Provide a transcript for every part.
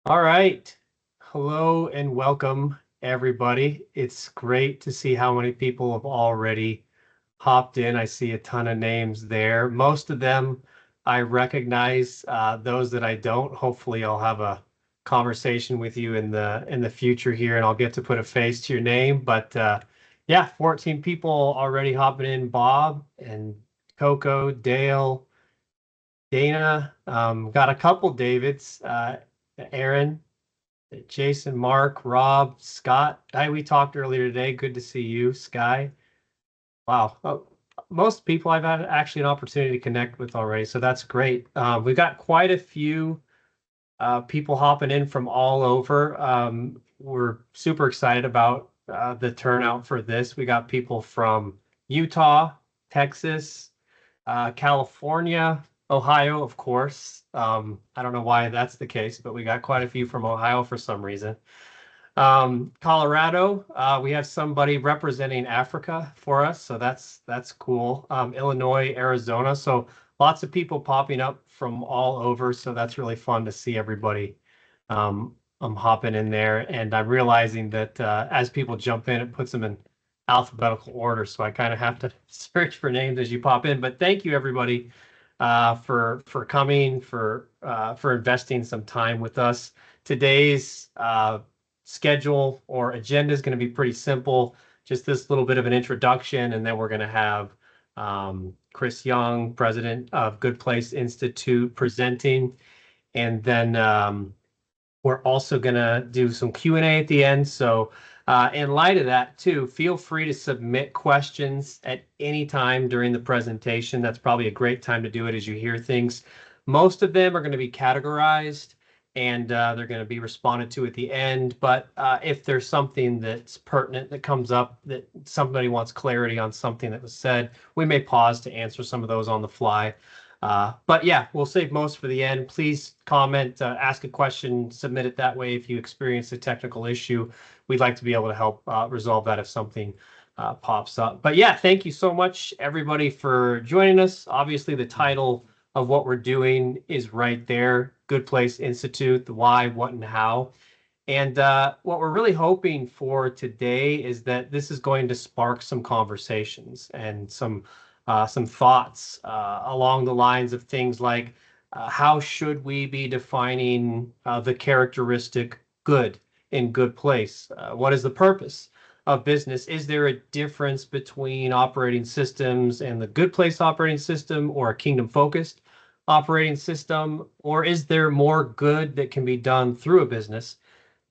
All right. Hello and welcome, everybody. It's great to see how many people have already hopped in. I see a ton of names there. Most of them I recognize. Those that I don't, hopefully I'll have a conversation with you in the future here, and I'll get to put a face to your name. But yeah, 14 people already hopping in. Bob and Coco, Dale, Dana, got a couple Davids, Aaron. Jason, Mark, Rob, Scott. Hi, we talked earlier today. Good to see you, Sky. Wow. Most people I've had actually an opportunity to connect with already, so that's great. We've got quite a few people hopping in from all over. We're super excited about the turnout for this. We got people from Utah, Texas, California, Ohio, of course. I don't know why that's the case, but we got quite a few from Ohio for some reason. Colorado, we have somebody representing Africa for us, so that's cool. Illinois, Arizona, so lots of people popping up from all over, so that's really fun to see everybody. I'm hopping in there, and I'm realizing that as people jump in, it puts them in alphabetical order, so I kind of have to search for names as you pop in. But thank you everybody for coming, for investing some time with us. Today's schedule or agenda is going to be pretty simple. Just this little bit of an introduction, and then we're going to have Chris Young, president of Good Place Institute, presenting, and then we're also going to do some Q&A at the end. So in light of that, too, feel free to submit questions at any time during the presentation. That's probably a great time to do it as you hear things. Most of them are going to be categorized and they're going to be responded to at the end. But if there's something that's pertinent that comes up, that somebody wants clarity on something that was said, we may pause to answer some of those on the fly. But yeah, we'll save most for the end. Please comment, ask a question, submit it that way if you experience a technical issue. We'd like to be able to help resolve that if something pops up. But yeah, thank you so much, everybody, for joining us. Obviously, the title of what we're doing is right there, Good Place Institute, the why, what, and how. And what we're really hoping for today is that this is going to spark some conversations and some thoughts along the lines of things like how should we be defining the characteristic good in Good Place? What is the purpose of business? Is there a difference between operating systems and the Good Place operating system or a kingdom focused operating system? Or is there more good that can be done through a business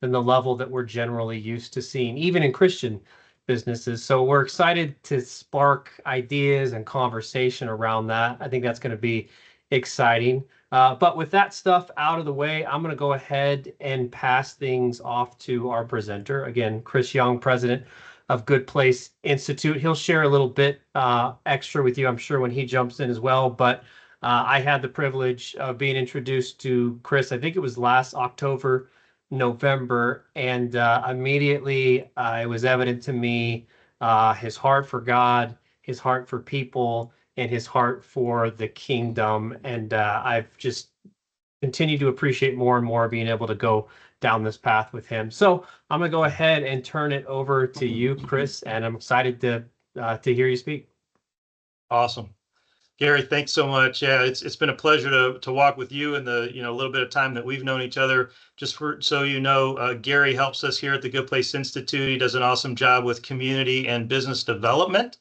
than the level that we're generally used to seeing, even in Christian businesses? So we're excited to spark ideas and conversation around that. I think that's going to be exciting. But with that stuff out of the way, I'm going to go ahead and pass things off to our presenter. Again, Chris Young, president of Good Place Institute. He'll share a little bit extra with you, I'm sure, when he jumps in as well. But I had the privilege of being introduced to Chris, I think it was last October, November, and immediately it was evident to me his heart for God, his heart for people, and his heart for the kingdom. And I've just continued to appreciate more and more being able to go down this path with him. So I'm gonna go ahead and turn it over to you, Chris, and I'm excited to hear you speak. Awesome. Gary, thanks so much. Yeah, it's been a pleasure to walk with you in the little bit of time that we've known each other. Just for so you know, Gary helps us here at the Good Place Institute. He does an awesome job with community and business development.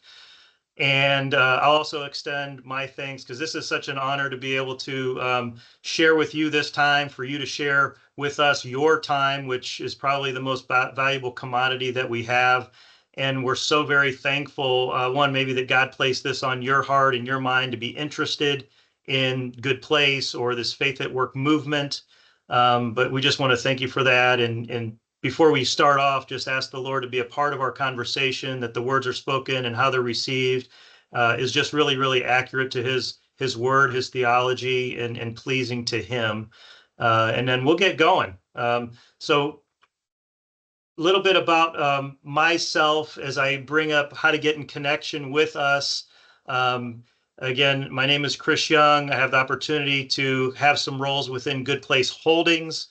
And I'll also extend my thanks because this is such an honor to be able to share with you this time, for you to share with us your time, which is probably the most valuable commodity that we have. And we're so very thankful, one, maybe that God placed this on your heart and your mind to be interested in Good Place or this Faith at Work movement. But we just want to thank you for that. And before we start off, just ask the Lord to be a part of our conversation, that the words are spoken and how they're received is just really, really accurate to his word, his theology, and pleasing to him. And then we'll get going. So a little bit about myself as I bring up how to get in connection with us. Again, my name is Chris Young. I have the opportunity to have some roles within Good Place Holdings.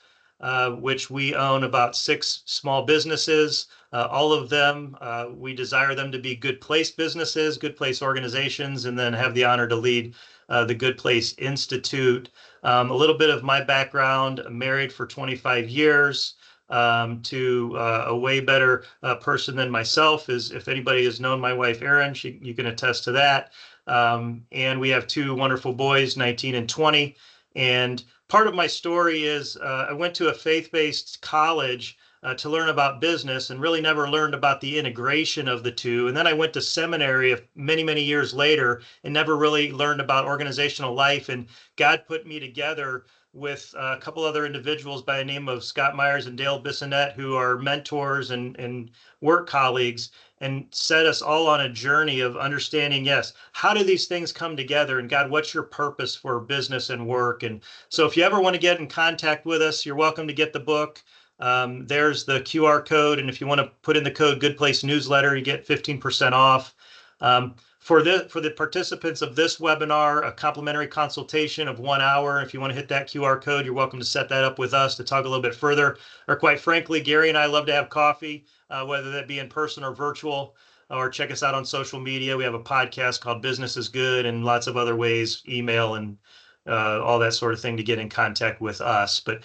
which we own about 6 small businesses. All of them, we desire them to be good place businesses, good place organizations, and then have the honor to lead the Good Place Institute. A little bit of my background: married for 25 years to a way better person than myself. Is if anybody has known my wife, Erin, you can attest to that. And we have 2 wonderful boys, 19 and 20. And part of my story is I went to a faith-based college to learn about business and really never learned about the integration of the two. And then I went to seminary many, many years later and never really learned about organizational life. And God put me together with a couple other individuals by the name of Scott Myers and Dale Bissonette, who are mentors and work colleagues, and set us all on a journey of understanding, yes, how do these things come together? And God, what's your purpose for business and work? And so if you ever want to get in contact with us, you're welcome to get the book. There's the QR code. And if you want to put in the code Good Place Newsletter, you get 15% off. For the participants of this webinar, a complimentary consultation of 1 hour. If you want to hit that QR code, you're welcome to set that up with us to talk a little bit further. Or quite frankly, Gary and I love to have coffee, whether that be in person or virtual, or check us out on social media. We have a podcast called Business is Good and lots of other ways, email and all that sort of thing to get in contact with us. But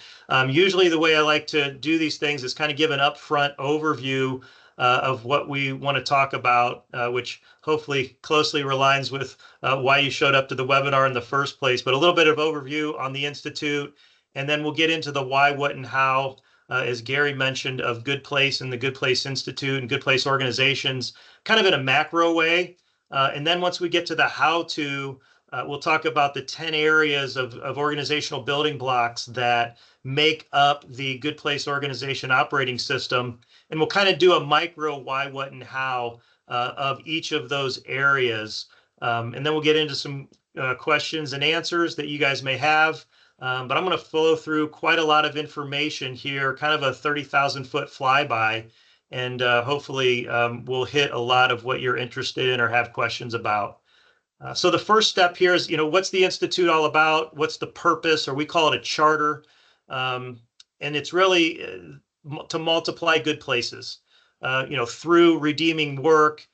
usually the way I like to do these things is kind of give an upfront overview of what we want to talk about, which hopefully closely aligns with why you showed up to the webinar in the first place, but a little bit of overview on the Institute. And then we'll get into the why, what, and how, as Gary mentioned, of Good Place and the Good Place Institute and Good Place organizations, kind of in a macro way. And then once we get to the how to, we'll talk about the 10 areas of organizational building blocks that make up the Good Place organization operating system. And we'll kind of do a micro why, what, and how of each of those areas. And then we'll get into some questions and answers that you guys may have. But I'm going to flow through quite a lot of information here, kind of a 30,000-foot flyby. And hopefully we'll hit a lot of what you're interested in or have questions about. So the first step here is, what's the Institute all about? What's the purpose? Or we call it a charter. And it's really to multiply good places, through redeeming work,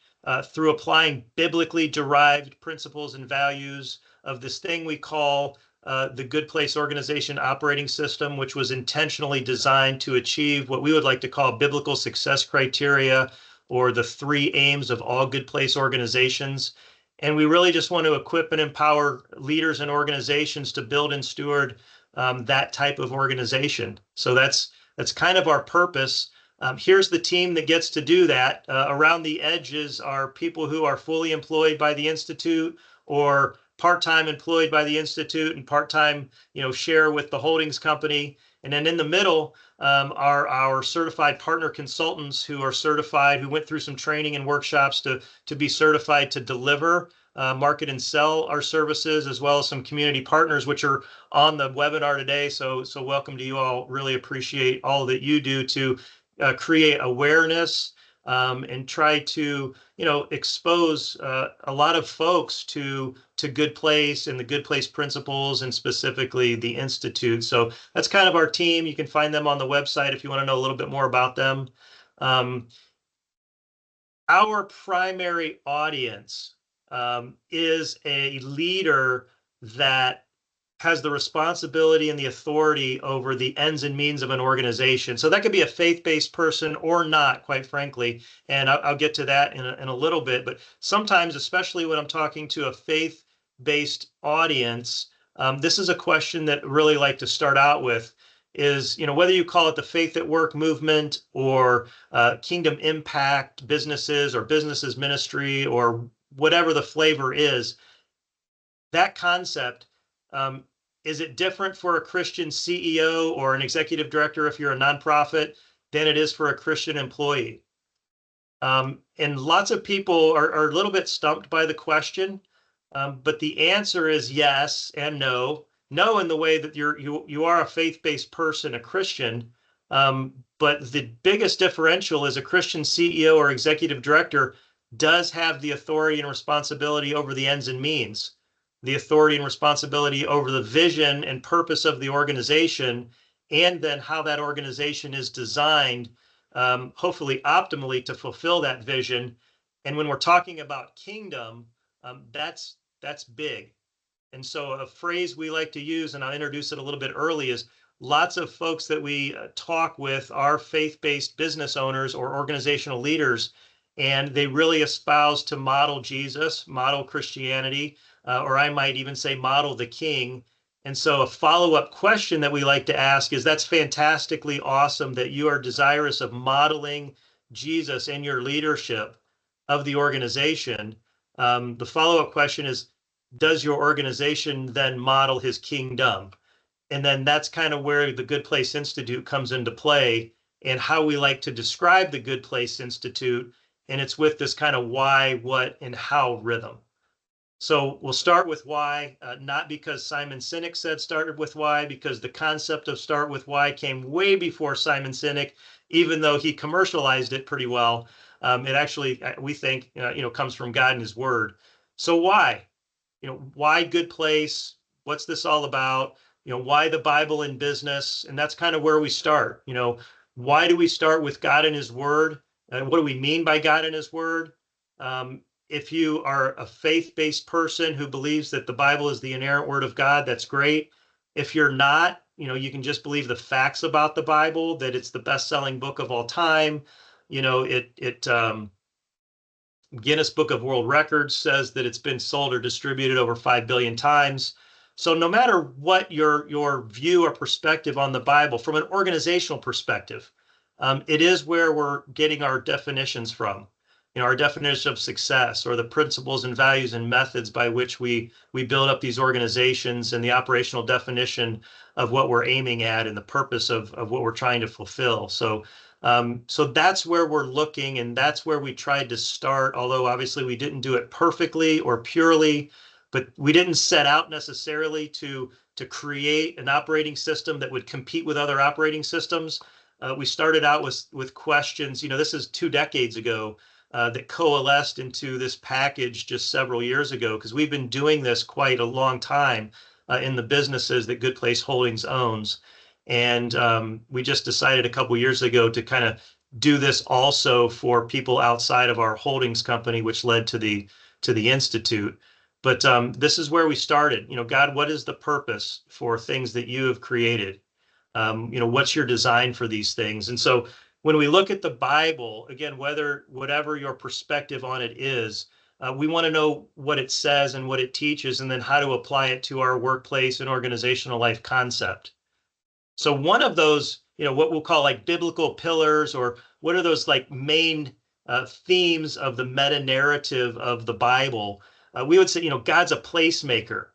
through applying biblically derived principles and values of this thing we call the Good Place organization operating system, which was intentionally designed to achieve what we would like to call biblical success criteria, or the 3 aims of all Good Place organizations. And we really just want to equip and empower leaders and organizations to build and steward that type of organization. So that's kind of our purpose. Here's the team that gets to do that. Around the edges are people who are fully employed by the Institute or part-time employed by the Institute and part-time, share with the holdings company. And then in the middle are our certified partner consultants who are certified, who went through some training and workshops to be certified to deliver, market and sell our services, as well as some community partners, which are on the webinar today. So welcome to you all. Really appreciate all that you do to create awareness and try to, expose a lot of folks to Good Place and the Good Place principles, and specifically the Institute. So that's kind of our team. You can find them on the website if you want to know a little bit more about them. Our primary audience is a leader that has the responsibility and the authority over the ends and means of an organization. So that could be a faith-based person or not, quite frankly. And I'll get to that in a little bit. But sometimes, especially when I'm talking to a faith-based audience, this is a question that I really like to start out with is, whether you call it the Faith at Work movement or Kingdom Impact businesses or businesses ministry or whatever the flavor is, that concept, is it different for a Christian CEO or an executive director if you're a nonprofit than it is for a Christian employee? And lots of people are a little bit stumped by the question, but the answer is yes and no. No, in the way that you are a faith-based person, a Christian, but the biggest differential is a Christian CEO or executive director does have the authority and responsibility over the ends and means, the authority and responsibility over the vision and purpose of the organization, and then how that organization is designed, hopefully optimally, to fulfill that vision. And when we're talking about kingdom, that's big. And so a phrase we like to use, and I'll introduce it a little bit early, is lots of folks that we talk with are faith-based business owners or organizational leaders, and they really espouse to model Jesus, model Christianity, or I might even say model the King. And so a follow-up question that we like to ask is, that's fantastically awesome that you are desirous of modeling Jesus in your leadership of the organization. The follow-up question is, does your organization then model his kingdom? And then that's kind of where the Good Place Institute comes into play, and how we like to describe the Good Place Institute. And it's with this kind of why, what, and how rhythm. So we'll start with why, not because Simon Sinek said started with why, because the concept of start with why came way before Simon Sinek, even though he commercialized it pretty well. It actually, we think, comes from God and his word. So why? Why Good Place? What's this all about? Why the Bible in business? And that's kind of where we start. Why do we start with God and his word? And what do we mean by God and his word? If you are a faith-based person who believes that the Bible is the inerrant word of God, that's great. If you're not, you can just believe the facts about the Bible, that it's the best-selling book of all time. Guinness Book of World Records says that it's been sold or distributed over 5 billion times. So no matter what your view or perspective on the Bible, from an organizational perspective, it is where we're getting our definitions from. Our definition of success, or the principles and values and methods by which we build up these organizations, and the operational definition of what we're aiming at and the purpose of what we're trying to fulfill. So that's where we're looking, and that's where we tried to start, although obviously we didn't do it perfectly or purely, but we didn't set out necessarily to create an operating system that would compete with other operating systems. We started out with questions. This is 2 decades ago, that coalesced into this package just several years ago, because we've been doing this quite a long time in the businesses that Good Place Holdings owns. And we just decided a couple years ago to kind of do this also for people outside of our holdings company, which led to the Institute. But this is where we started. God, what is the purpose for things that you have created? What's your design for these things? And so when we look at the Bible, again, whatever your perspective on it is, we want to know what it says and what it teaches, and then how to apply it to our workplace and organizational life concept. So one of those, what we'll call like biblical pillars, or what are those like main themes of the meta narrative of the Bible? We would say, God's a placemaker.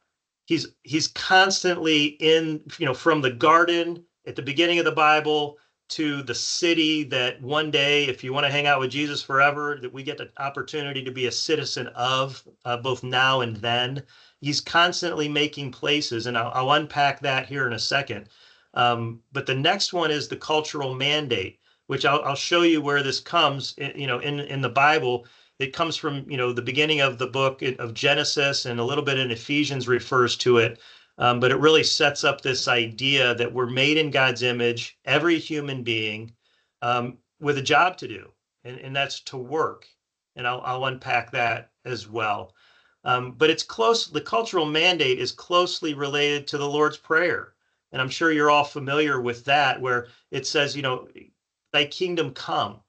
He's constantly in, from the garden at the beginning of the Bible to the city that one day, if you want to hang out with Jesus forever, that we get the opportunity to be a citizen of, both now and then. He's constantly making places, and I'll unpack that here in a second. But the next one is the cultural mandate, which I'll show you where this comes, in the Bible. It comes from, the beginning of the book of Genesis, and a little bit in Ephesians refers to it. But it really sets up this idea that we're made in God's image, every human being, with a job to do, and that's to work. And I'll unpack that as well. But it's close. The cultural mandate is closely related to the Lord's Prayer. And I'm sure you're all familiar with that, where it says, thy kingdom come,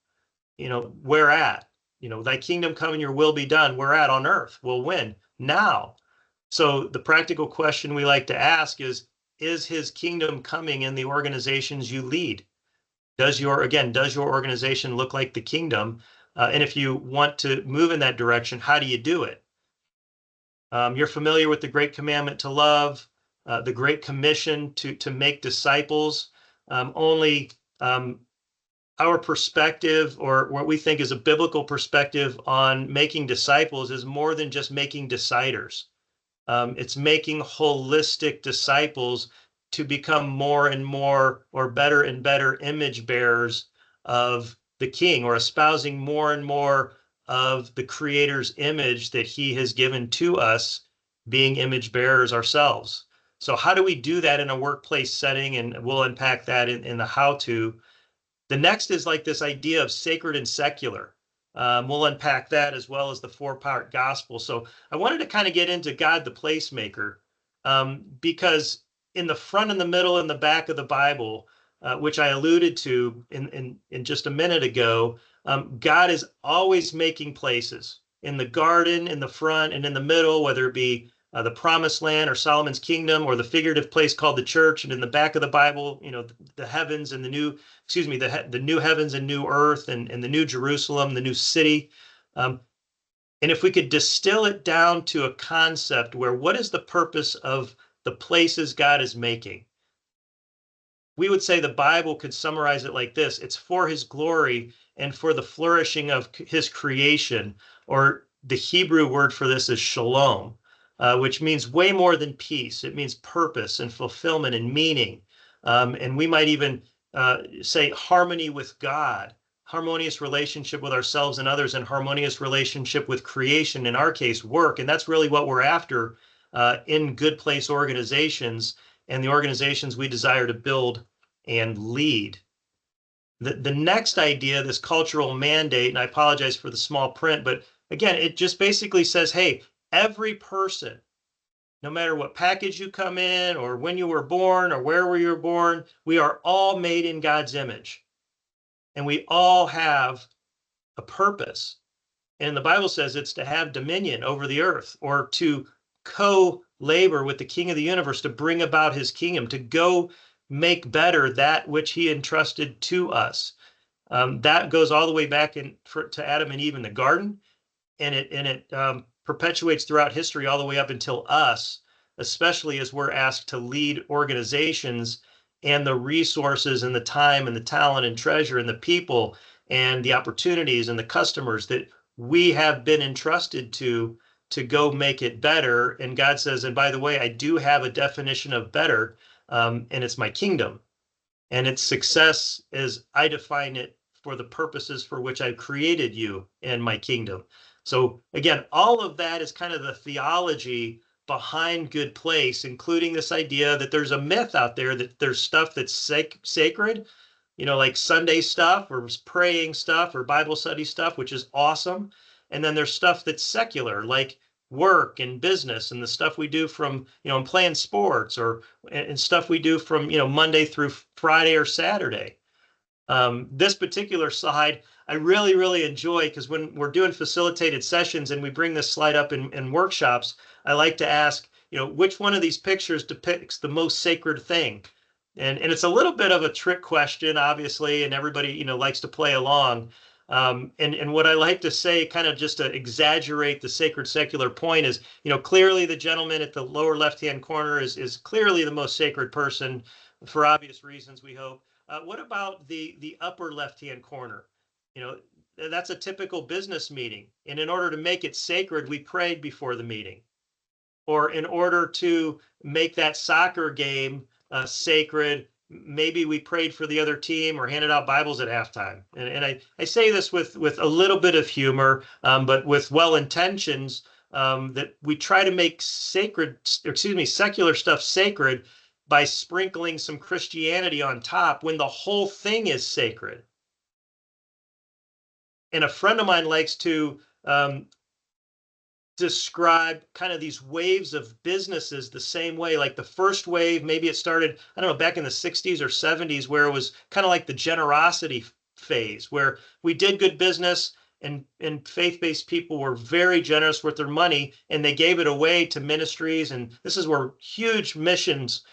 where at? Thy kingdom come and your will be done. Where at on earth? Well, when? Now. So the practical question we like to ask is his kingdom coming in the organizations you lead? Does your organization look like the kingdom? And if you want to move in that direction, how do you do it? You're familiar with the Great Commandment to love, the Great Commission to make disciples. Only our perspective, or what we think is a biblical perspective on making disciples, is more than just making deciders. It's making holistic disciples to become more and more, or better and better image bearers of the King, or espousing more and more of the Creator's image that he has given to us, being image bearers ourselves. So how do we do that in a workplace setting? And we'll unpack that in the how to. The next is like this idea of sacred and secular. We'll unpack that as well as the 4-part gospel. So I wanted to kind of get into God the placemaker, because in the front and the middle and the back of the Bible, which I alluded to in just a minute ago, God is always making places in the garden, in the front, and in the middle, whether it be the promised land or Solomon's kingdom or the figurative place called the church. And in the back of the Bible, the heavens and the new, the new heavens and new earth and the new Jerusalem, the new city. And if we could distill it down to a concept where what is the purpose of the places God is making? We would say the Bible could summarize it like this: it's for his glory and for the flourishing of his creation, or the Hebrew word for this is shalom, which means way more than peace. It means purpose and fulfillment and meaning. And we might even say harmony with God, harmonious relationship with ourselves and others, and harmonious relationship with creation, in our case, work. And that's really what we're after in Good Place organizations and the organizations we desire to build and lead. The next idea, this cultural mandate, and I apologize for the small print, but again, it just basically says, hey, every person, no matter what package you come in or when you were born or where you were born, we are all made in God's image. And we all have a purpose. And the Bible says it's to have dominion over the earth, or to co-labor with the King of the universe to bring about his kingdom, to go make better that which he entrusted to us. That goes all the way back to Adam and Eve in the garden, and it perpetuates throughout history all the way up until us, especially as we're asked to lead organizations, and the resources and the time and the talent and treasure and the people and the opportunities and the customers that we have been entrusted to go make it better. And God says, and by the way, I do have a definition of better, and it's my kingdom. And its success as I define it for the purposes for which I've created you and my kingdom. So again, all of that is kind of the theology behind Good Place, including this idea that there's a myth out there that there's stuff that's sacred, like Sunday stuff or praying stuff or Bible study stuff, which is awesome. And then there's stuff that's secular, like work and business and the stuff we do from, and playing sports and stuff we do from, Monday through Friday or Saturday. This particular slide, I really, really enjoy, because when we're doing facilitated sessions and we bring this slide up in workshops, I like to ask, which one of these pictures depicts the most sacred thing? And it's a little bit of a trick question, obviously, and everybody, likes to play along. And what I like to say, kind of just to exaggerate the sacred secular point, is, clearly the gentleman at the lower left-hand corner is clearly the most sacred person for obvious reasons, we hope. What about the upper left-hand corner? That's a typical business meeting. And in order to make it sacred, we prayed before the meeting. Or in order to make that soccer game sacred, maybe we prayed for the other team or handed out Bibles at halftime. And I say this with a little bit of humor, but with well intentions, that we try to make secular stuff sacred by sprinkling some Christianity on top when the whole thing is sacred. And a friend of mine likes to describe kind of these waves of businesses the same way. Like the first wave, maybe it started, I don't know, back in the 60s or 70s, where it was kind of like the generosity phase, where we did good business and faith-based people were very generous with their money and they gave it away to ministries. And this is where huge missions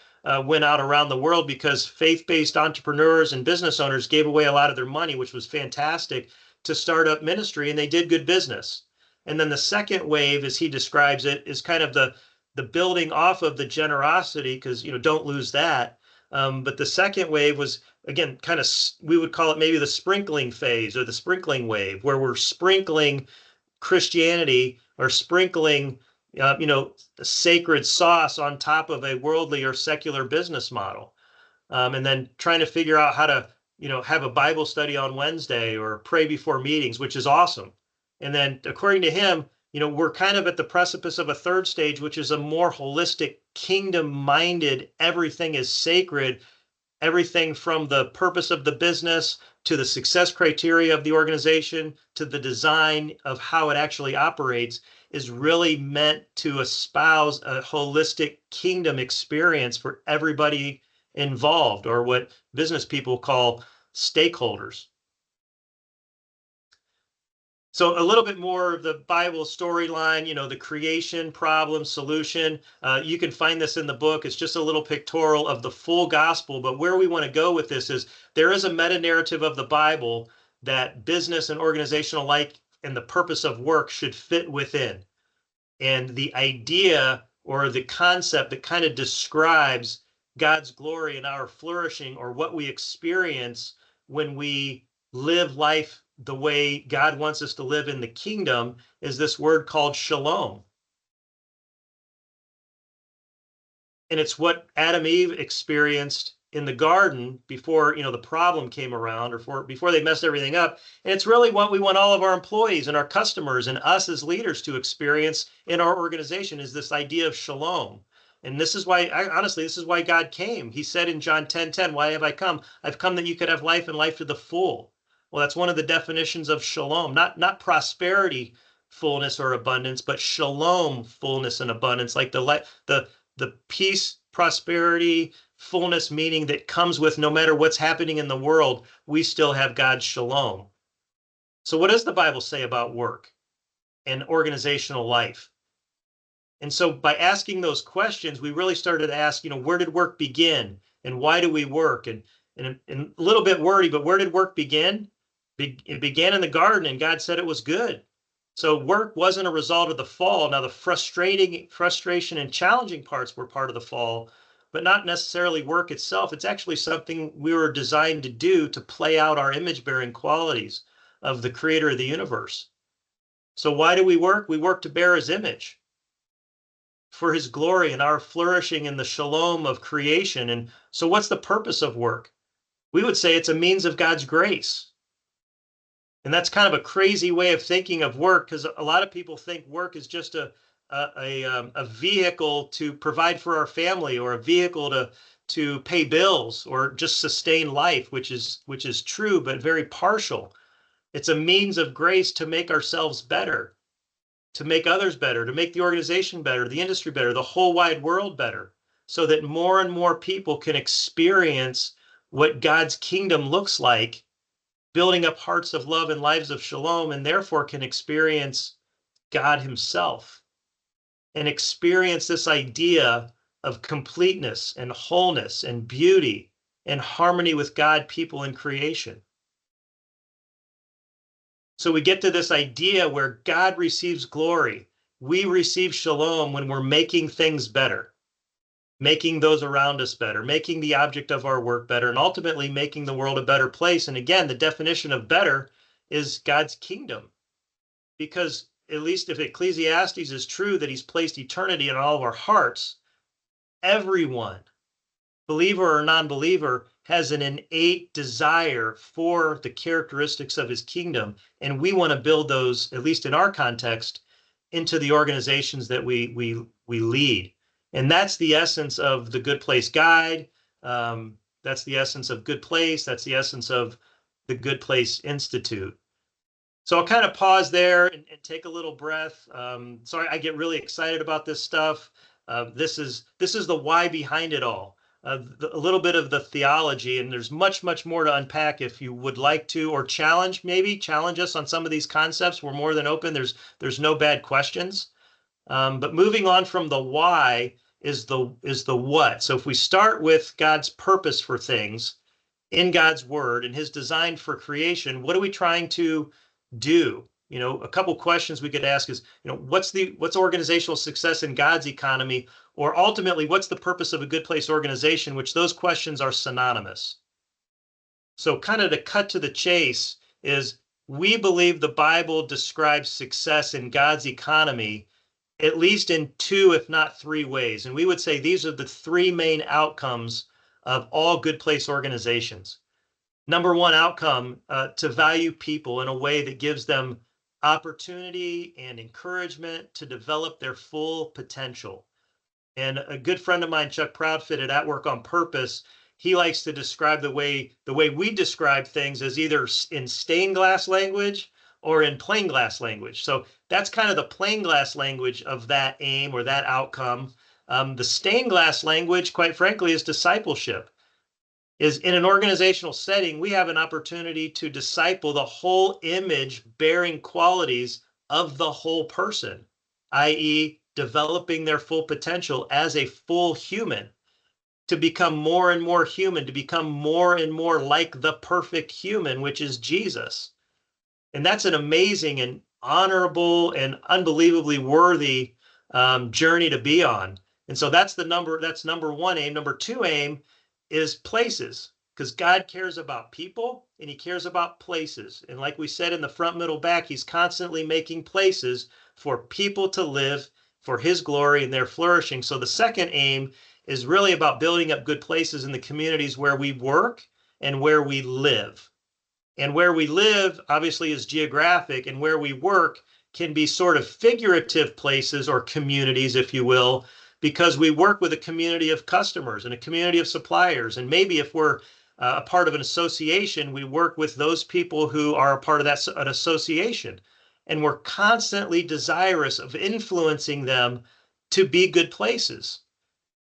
went out around the world, because faith-based entrepreneurs and business owners gave away a lot of their money, which was fantastic, to start up ministry, and they did good business. And then the second wave, as he describes it, is kind of the building off of the generosity, because, don't lose that. But the second wave was, again, kind of, we would call it maybe the sprinkling phase or the sprinkling wave, where we're sprinkling Christianity or sprinkling, sacred sauce on top of a worldly or secular business model. And then trying to figure out how to, have a Bible study on Wednesday or pray before meetings, which is awesome. And then according to him, we're kind of at the precipice of a third stage, which is a more holistic, kingdom-minded, everything is sacred, everything from the purpose of the business to the success criteria of the organization to the design of how it actually operates is really meant to espouse a holistic kingdom experience for everybody involved, or what business people call stakeholders. So a little bit more of the Bible storyline, the creation, problem, solution. You can find this in the book. It's just a little pictorial of the full gospel. But where we want to go with this is there is a meta narrative of the Bible that business and organizational life and the purpose of work should fit within. And the idea or the concept that kind of describes God's glory and our flourishing, or what we experience when we live life the way God wants us to live in the kingdom, is this word called shalom. And it's what Adam and Eve experienced in the garden before, the problem came around, or before they messed everything up. And it's really what we want all of our employees and our customers and us as leaders to experience in our organization, is this idea of shalom. And this is why, honestly, this is why God came. He said in John 10:10, why have I come? I've come that you could have life and life to the full. Well, that's one of the definitions of shalom, not prosperity, fullness or abundance, but shalom, fullness and abundance, like the peace, prosperity, fullness, meaning that comes with no matter what's happening in the world, we still have God's shalom. So what does the Bible say about work and organizational life? And so by asking those questions, we really started to ask, where did work begin and why do we work? And a little bit wordy, but where did work begin? It began in the garden, and God said it was good. So work wasn't a result of the fall. Now, the frustration and challenging parts were part of the fall, but not necessarily work itself. It's actually something we were designed to do to play out our image-bearing qualities of the creator of the universe. So why do we work? We work to bear his image, for his glory and our flourishing in the shalom of creation. And so what's the purpose of work? We would say it's a means of God's grace. And that's kind of a crazy way of thinking of work, because a lot of people think work is just a vehicle to provide for our family, or a vehicle to pay bills, or just sustain life, which is true, but very partial. It's a means of grace to make ourselves better, to make others better, to make the organization better, the industry better, the whole wide world better, so that more and more people can experience what God's kingdom looks like, building up hearts of love and lives of shalom, and therefore can experience God himself and experience this idea of completeness and wholeness and beauty and harmony with God, people, and creation. So we get to this idea where God receives glory. We receive shalom when we're making things better, making those around us better, making the object of our work better, and ultimately making the world a better place. And again, the definition of better is God's kingdom. Because at least if Ecclesiastes is true, that he's placed eternity in all of our hearts, everyone, believer or non-believer, has an innate desire for the characteristics of his kingdom. And we want to build those, at least in our context, into the organizations that we lead. And that's the essence of the Good Place Guide. That's the essence of Good Place. That's the essence of the Good Place Institute. So I'll kind of pause there and take a little breath. Sorry, I get really excited about this stuff. This is the why behind it all. A little bit of the theology, and there's much more to unpack if you would like to, or challenge us on some of these concepts. We're more than open. There's no bad questions. But moving on from the why is the what. So if we start with God's purpose for things in God's word and his design for creation, what are we trying to do? A couple questions we could ask is, what's organizational success in God's economy? Or ultimately, what's the purpose of a Good Place organization? Which those questions are synonymous. So kind of to cut to the chase is, we believe the Bible describes success in God's economy at least in 2, if not 3 ways. And we would say these are the 3 main outcomes of all Good Place organizations. Number 1 outcome, to value people in a way that gives them opportunity and encouragement to develop their full potential. And a good friend of mine, Chuck Proudfit at Work on Purpose, he likes to describe the way we describe things as either in stained glass language or in plain glass language. So that's kind of the plain glass language of that aim or that outcome. The stained glass language, quite frankly, is discipleship. Is in an organizational setting, we have an opportunity to disciple the whole image bearing qualities of the whole person, i.e., developing their full potential as a full human, to become more and more human, to become more and more like the perfect human, which is Jesus. And that's an amazing and honorable and unbelievably worthy journey to be on. And so that's number one aim. Number two aim is places, because God cares about people and he cares about places. And like we said in the front, middle, back, he's constantly making places for people to live for his glory and their flourishing. So the second aim is really about building up good places in the communities where we work and where we live. And where we live, obviously, is geographic, and where we work can be sort of figurative places or communities, if you will, because we work with a community of customers and a community of suppliers. And maybe if we're a part of an association, we work with those people who are a part of an association. And we're constantly desirous of influencing them to be good places.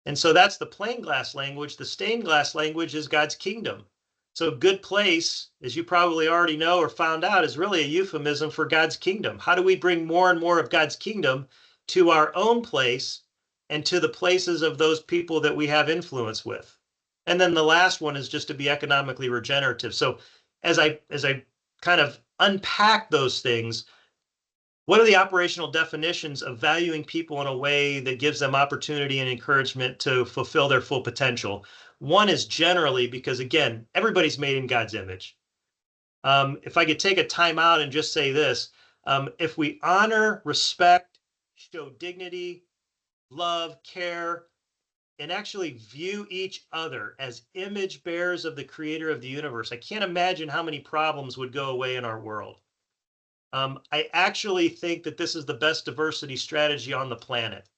And so that's the plain glass language. The stained glass language is God's kingdom. So good place, as you probably already know or found out, is really a euphemism for God's kingdom. How do we bring more and more of God's kingdom to our own place and to the places of those people that we have influence with? And then the last one is just to be economically regenerative. So as I kind of unpack those things, what are the operational definitions of valuing people in a way that gives them opportunity and encouragement to fulfill their full potential? One is generally, because again, everybody's made in God's image. If I could take a time out and just say this, if we honor, respect, show dignity, love, care, and actually view each other as image bearers of the creator of the universe, I can't imagine how many problems would go away in our world. I actually think that this is the best diversity strategy on the planet,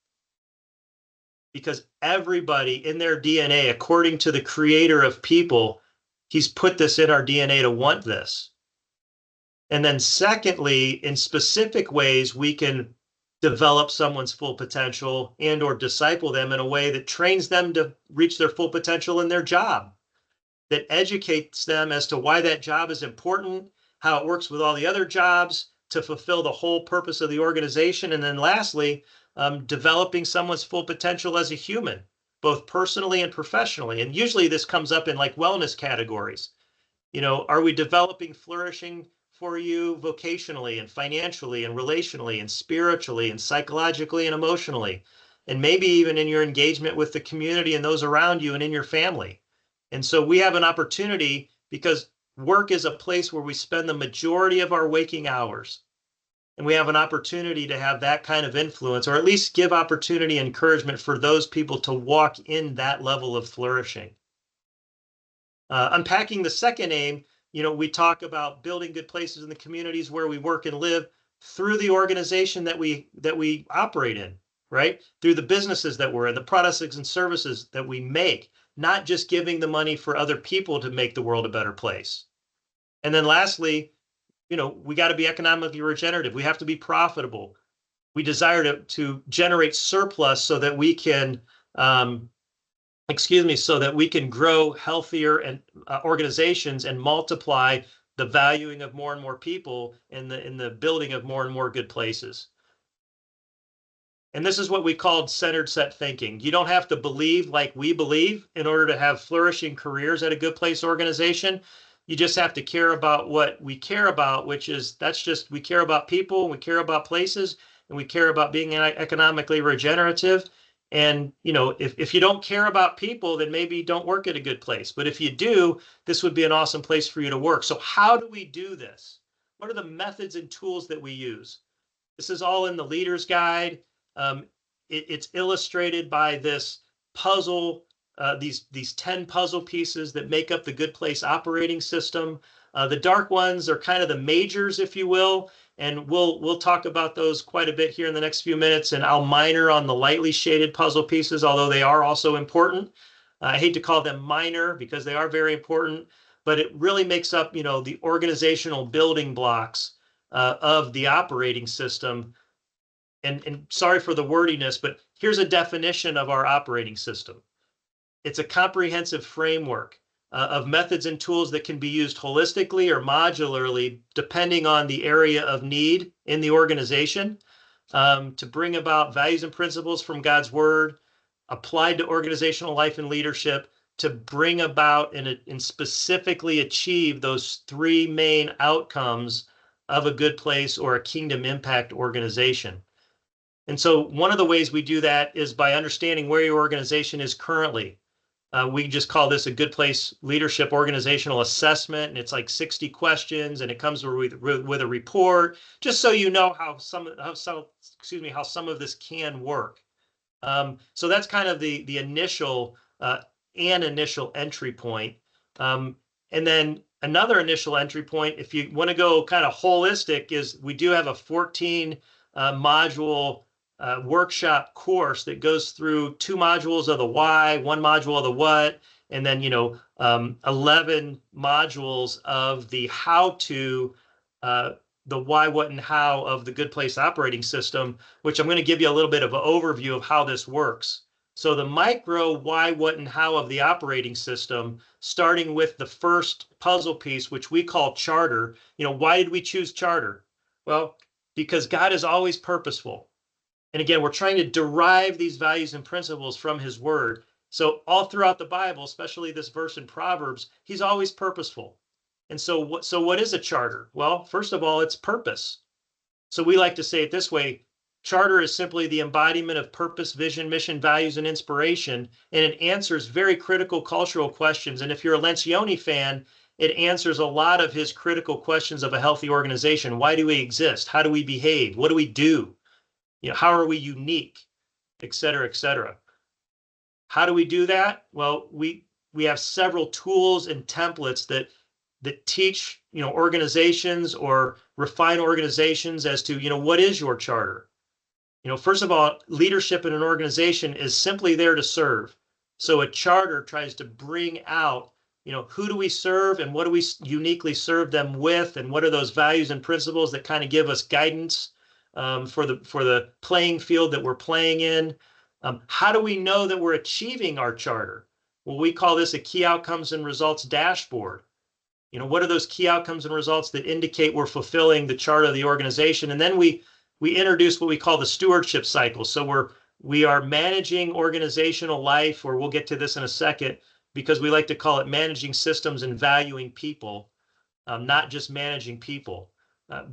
because everybody in their DNA, according to the creator of people, he's put this in our DNA to want this. And then secondly, in specific ways, we can develop someone's full potential and or disciple them in a way that trains them to reach their full potential in their job, that educates them as to why that job is important, how it works with all the other jobs to fulfill the whole purpose of the organization. And then lastly, developing someone's full potential as a human, both personally and professionally. And usually this comes up in like wellness categories. You know, are we developing flourishing for you vocationally and financially and relationally and spiritually and psychologically and emotionally, and maybe even in your engagement with the community and those around you and in your family? And so we have an opportunity, because work is a place where we spend the majority of our waking hours. And we have an opportunity to have that kind of influence, or at least give opportunity and encouragement for those people to walk in that level of flourishing. Unpacking the second aim, you know, we talk about building good places in the communities where we work and live through the organization that we operate in, right? Through the businesses that we're in, the products and services that we make, not just giving the money for other people to make the world a better place. And then lastly, you know, we got to be economically regenerative. We have to be profitable. We desire to generate surplus so that we can, so that we can grow healthier and organizations and multiply the valuing of more and more people in the building of more and more good places. And this is what we called centered set thinking. You don't have to believe like we believe in order to have flourishing careers at a good place organization. You just have to care about what we care about, which is we care about people, we care about places, and we care about being economically regenerative. And, you know, if you don't care about people, then maybe you don't work at a good place. But if you do, this would be an awesome place for you to work. So how do we do this? What are the methods and tools that we use? This is all in the Leader's Guide. It's illustrated by this puzzle, these 10 puzzle pieces that make up the Good Place operating system. The dark ones are kind of the majors, if you will. And we'll talk about those quite a bit here in the next few minutes, and I'll minor on the lightly shaded puzzle pieces, although they are also important. I hate to call them minor because they are very important, but it really makes up, the organizational building blocks of the operating system. And sorry for the wordiness, but here's a definition of our operating system. It's a comprehensive framework of methods and tools that can be used holistically or modularly, depending on the area of need in the organization, to bring about values and principles from God's word, applied to organizational life and leadership, to bring about and specifically achieve those three main outcomes of a good place or a kingdom impact organization. And so one of the ways we do that is by understanding where your organization is currently. We just call this a Good Place Leadership Organizational Assessment, and it's like 60 questions, and it comes with a report, just so you know how some of this can work. So that's kind of the initial entry point. And then another initial entry point, if you want to go kind of holistic, is we do have a 14 module workshop course that goes through 2 modules of the why, 1 module of the what, and then 11 modules of the how to, the why, what, and how of the Good Place operating system, which I'm going to give you a little bit of an overview of how this works. So the micro why, what, and how of the operating system, starting with the first puzzle piece, which we call charter. Why did we choose charter? Well, because God is always purposeful. And again, we're trying to derive these values and principles from his word. So all throughout the Bible, especially this verse in Proverbs, he's always purposeful. And so what is a charter? Well, first of all, it's purpose. So we like to say it this way: charter is simply the embodiment of purpose, vision, mission, values, and inspiration, and it answers very critical cultural questions. And if you're a Lencioni fan, it answers a lot of his critical questions of a healthy organization. Why do we exist? How do we behave? What do we do? How are we unique, et cetera, et cetera. How do we do that? Well, we have several tools and templates that teach, organizations or refine organizations as to, what is your charter? First of all, leadership in an organization is simply there to serve. So a charter tries to bring out, who do we serve and what do we uniquely serve them with, and what are those values and principles that kind of give us guidance for the playing field that we're playing in. How do we know that we're achieving our charter? Well, we call this a key outcomes and results dashboard. What are those key outcomes and results that indicate we're fulfilling the charter of the organization? And then we introduce what we call the stewardship cycle. So we are managing organizational life, or we'll get to this in a second, because we like to call it managing systems and valuing people, not just managing people.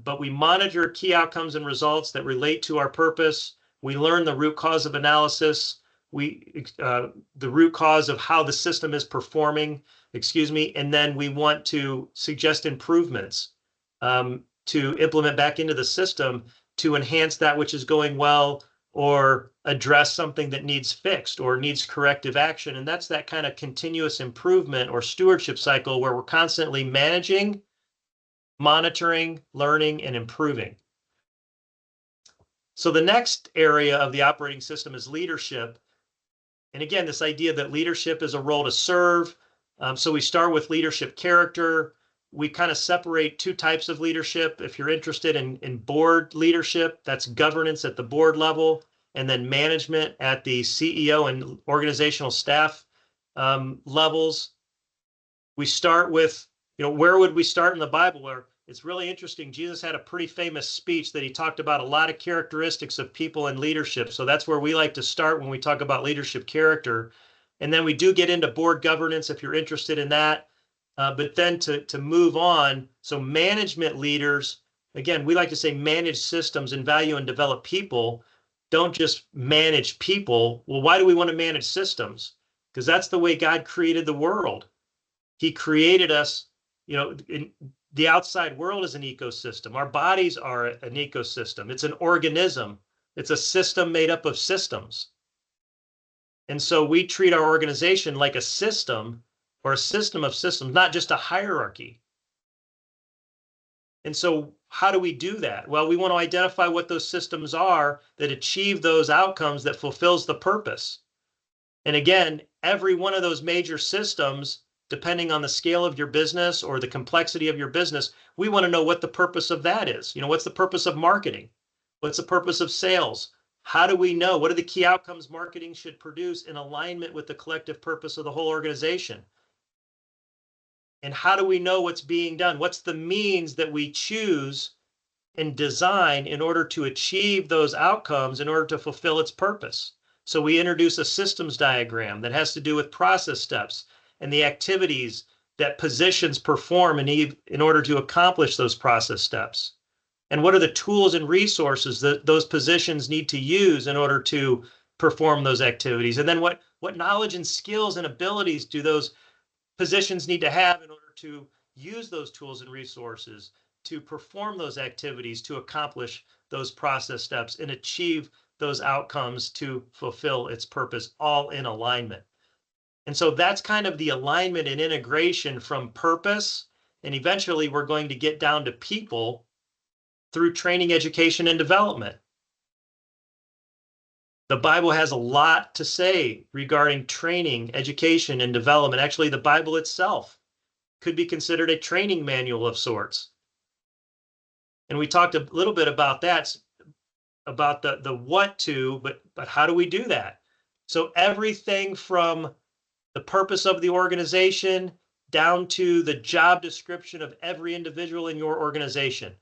But we monitor key outcomes and results that relate to our purpose. We learn the root cause of analysis, the root cause of how the system is performing, and then we want to suggest improvements to implement back into the system to enhance that which is going well, or address something that needs fixed or needs corrective action. And that's that kind of continuous improvement or stewardship cycle where we're constantly managing, monitoring, learning, and improving. So the next area of the operating system is leadership. And again, this idea that leadership is a role to serve. So we start with leadership character. We kind of separate 2 types of leadership. If you're interested in board leadership, that's governance at the board level, and then management at the CEO and organizational staff levels. We start with, where would we start in the Bible? Where it's really interesting. Jesus had a pretty famous speech that he talked about a lot of characteristics of people in leadership. So that's where we like to start when we talk about leadership character. And then we do get into board governance if you're interested in that. But then to move on, so management leaders, again, we like to say manage systems and value and develop people. Don't just manage people. Well, why do we want to manage systems? Because that's the way God created the world. He created us, the outside world is an ecosystem. Our bodies are an ecosystem. It's an organism. It's a system made up of systems. And so we treat our organization like a system, or a system of systems, not just a hierarchy. And so How do we do that? Well, we want to identify what those systems are that achieve those outcomes that fulfills the purpose. And again, every one of those major systems, depending on the scale of your business or the complexity of your business, we want to know what the purpose of that is. What's the purpose of marketing? What's the purpose of sales? How do we know? What are the key outcomes marketing should produce in alignment with the collective purpose of the whole organization? And how do we know what's being done? What's the means that we choose and design in order to achieve those outcomes in order to fulfill its purpose? So we introduce a systems diagram that has to do with process steps and the activities that positions perform in order to accomplish those process steps. And what are the tools and resources that those positions need to use in order to perform those activities? And then what knowledge and skills and abilities do those positions need to have in order to use those tools and resources to perform those activities, to accomplish those process steps and achieve those outcomes to fulfill its purpose, all in alignment. And so that's kind of the alignment and integration from purpose. And eventually we're going to get down to people through training, education, and development. The Bible has a lot to say regarding training, education, and development. Actually, the Bible itself could be considered a training manual of sorts. And we talked a little bit about that, about the what to, but how do we do that? So everything from the purpose of the organization down to the job description of every individual in your organization.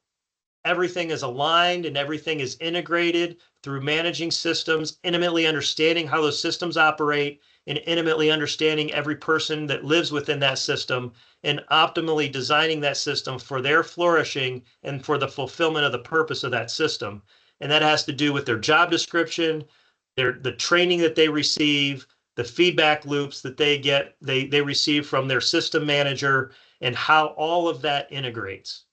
Everything is aligned and everything is integrated through managing systems, intimately understanding how those systems operate, and intimately understanding every person that lives within that system, and optimally designing that system for their flourishing and for the fulfillment of the purpose of that system. And that has to do with their job description, the training that they receive, the feedback loops that they receive from their system manager, and how all of that integrates.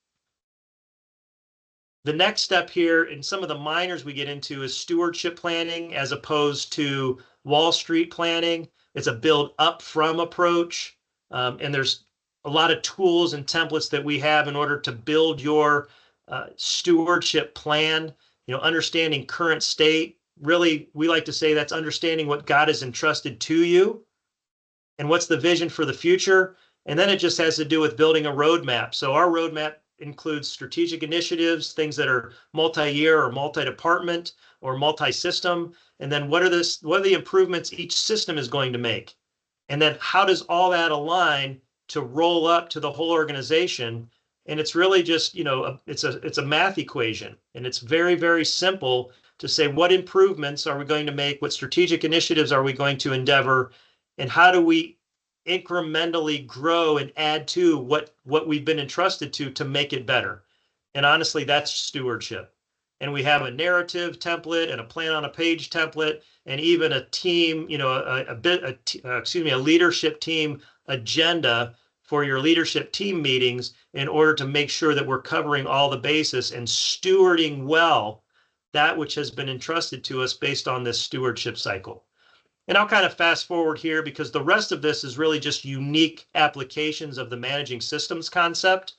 The next step here, and some of the minors we get into, is stewardship planning as opposed to Wall Street planning. It's a build up from approach. And there's a lot of tools and templates that we have in order to build your stewardship plan, understanding current state. Really, we like to say that's understanding what God has entrusted to you and what's the vision for the future. And then it just has to do with building a roadmap. So our roadmap includes strategic initiatives, things that are multi-year or multi-department or multi-system. And then what are the improvements each system is going to make? And then how does all that align to roll up to the whole organization? And it's really just, it's a math equation. And it's very, very simple to say, what improvements are we going to make? What strategic initiatives are we going to endeavor? And how do we incrementally grow and add to what we've been entrusted to make it better? And honestly, that's stewardship. And we have a narrative template and a plan on a page template, and even a team, a leadership team agenda for your leadership team meetings in order to make sure that we're covering all the bases and stewarding well that which has been entrusted to us based on this stewardship cycle. And I'll kind of fast forward here because the rest of this is really just unique applications of the managing systems concept,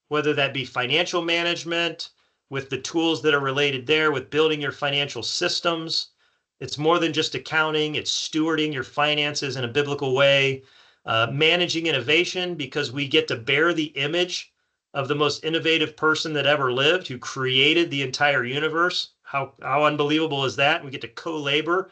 whether that be financial management with the tools that are related there, with building your financial systems. It's more than just accounting. It's stewarding your finances in a biblical way, managing innovation because we get to bear the image of the most innovative person that ever lived, who created the entire universe. How unbelievable is that? We get to co-labor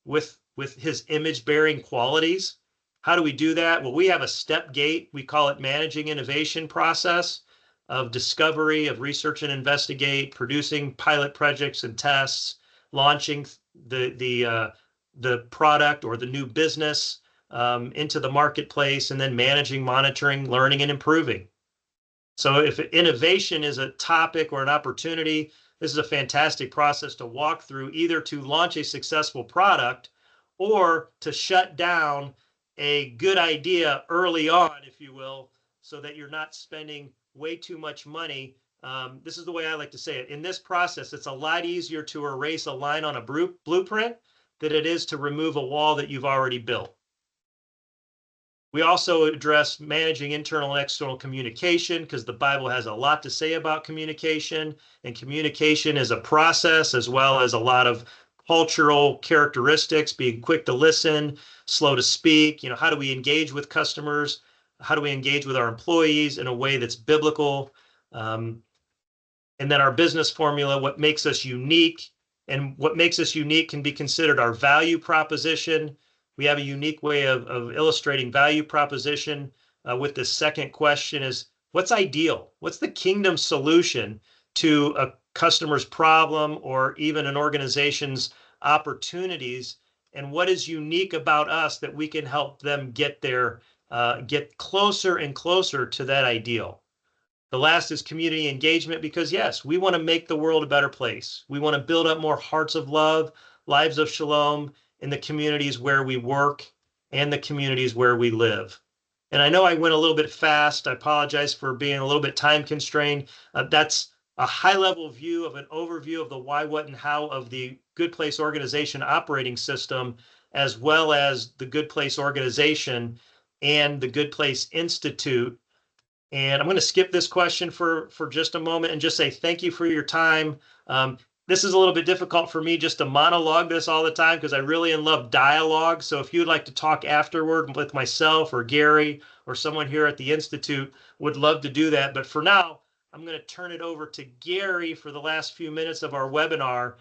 with his image-bearing qualities. How do we do that? Well, we have a step gate. We call it managing innovation process of discovery, of research and investigate, producing pilot projects and tests, launching the product or the new business into the marketplace, and then managing, monitoring, learning, and improving. So if innovation is a topic or an opportunity, this is a fantastic process to walk through, either to launch a successful product or to shut down a good idea early on, if you will, so that you're not spending way too much money. This is the way I like to say it. In this process, it's a lot easier to erase a line on a blueprint than it is to remove a wall that you've already built. We also address managing internal and external communication because the Bible has a lot to say about communication, and communication is a process as well as a lot of cultural characteristics, being quick to listen, slow to speak. How do we engage with customers? How do we engage with our employees in a way that's biblical? And then our business formula, what makes us unique, and what makes us unique can be considered our value proposition. We have a unique way of illustrating value proposition with this second question is, what's ideal? What's the kingdom solution to a customer's problem or even an organization's opportunities? And what is unique about us that we can help them get there, get closer and closer to that ideal? The last is community engagement, because yes, we want to make the world a better place. We want to build up more hearts of love, lives of shalom in the communities where we work and the communities where we live. And I know I went a little bit fast. I apologize for being a little bit time constrained. That's a high level view of an overview of the why, what, and how of the Good Place Organization operating system, as well as the Good Place Organization and the Good Place Institute. And I'm going to skip this question for just a moment and just say thank you for your time. This is a little bit difficult for me just to monologue this all the time because I really love dialogue. So if you'd like to talk afterward with myself or Gary or someone here at the Institute, would love to do that. But for now, I'm going to turn it over to Gary for the last few minutes of our webinar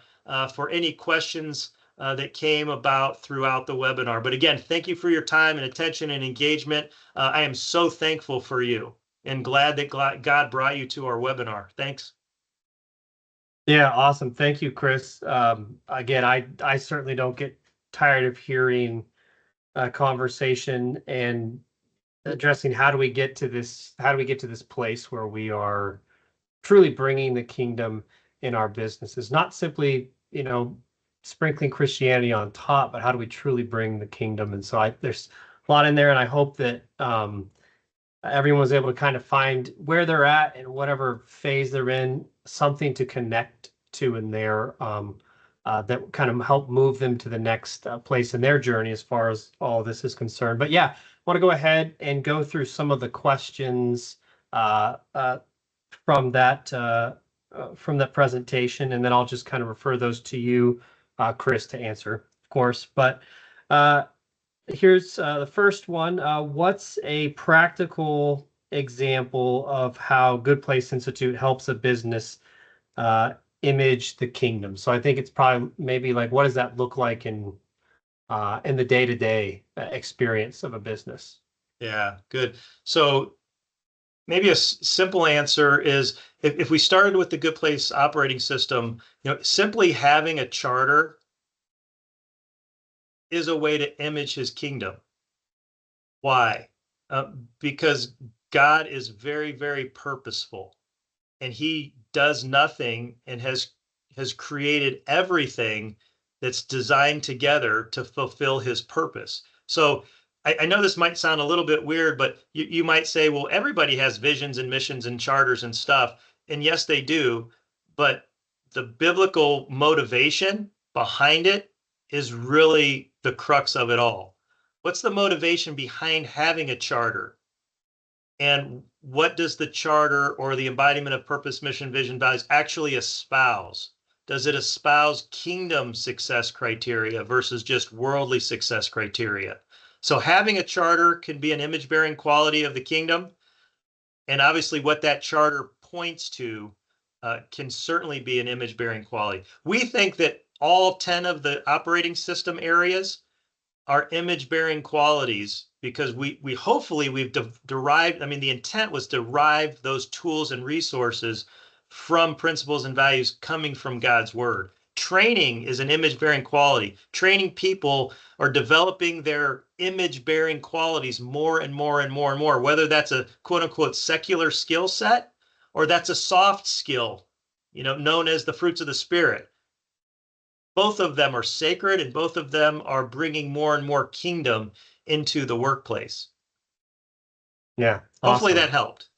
for any questions that came about throughout the webinar. But again, thank you for your time and attention and engagement. I am so thankful for you and glad that God brought you to our webinar. Thanks. Yeah, awesome. Thank you, Chris. Again, I certainly don't get tired of hearing conversation and addressing how do we get to this place where we are truly bringing the kingdom in our businesses, not simply, sprinkling Christianity on top, but how do we truly bring the kingdom? And so there's a lot in there, and I hope that everyone was able to kind of find where they're at and whatever phase they're in, something to connect to in there that kind of help move them to the next place in their journey as far as all this is concerned. But yeah, I want to go ahead and go through some of the questions from that presentation, and then I'll just kind of refer those to you, Chris, to answer, of course. But here's the first one. What's a practical example of how Good Place Institute helps a business image the kingdom? So I think it's probably maybe like, what does that look like in the day-to-day experience of a business? Yeah, good. So maybe a simple answer is if we started with the Good Place operating system, simply having a charter is a way to image his kingdom. Why? Because God is very, very purposeful, and he does nothing and has created everything that's designed together to fulfill his purpose. So I know this might sound a little bit weird, but you might say, well, everybody has visions and missions and charters and stuff. And yes, they do. But the biblical motivation behind it is really the crux of it all. What's the motivation behind having a charter? And what does the charter or the embodiment of purpose, mission, vision, values actually espouse? Does it espouse kingdom success criteria versus just worldly success criteria? So having a charter can be an image-bearing quality of the kingdom. And obviously what that charter points to can certainly be an image-bearing quality. We think that all 10 of the operating system areas are image-bearing qualities because we hopefully we've derived, the intent was to derive those tools and resources from principles and values coming from God's word. Training is an image-bearing quality. Training people or developing their image-bearing qualities more and more and more and more, whether that's a quote unquote secular skill set or that's a soft skill, known as the fruits of the Spirit. Both of them are sacred, and both of them are bringing more and more kingdom into the workplace. Yeah. Hopefully awesome. that helped.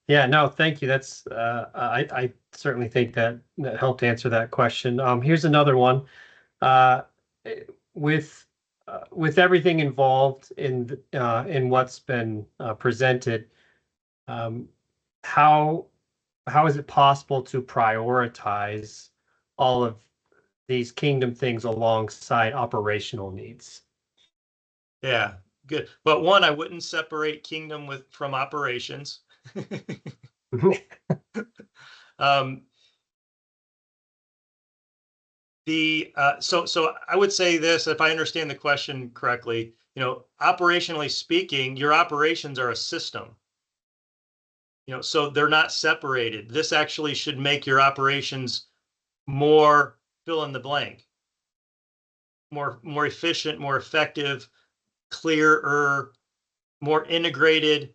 Yeah, no, thank you. That's I certainly think that helped answer that question. Here's another one. With with everything involved in what's been presented, um, how is it possible to prioritize all of these kingdom things alongside operational needs? Yeah, good. But one, I wouldn't separate kingdom from operations. um, so I would say this, if I understand the question correctly, operationally speaking, your operations are a system. So they're not separated. This actually should make your operations more fill in the blank, more efficient, more effective, clearer, more integrated,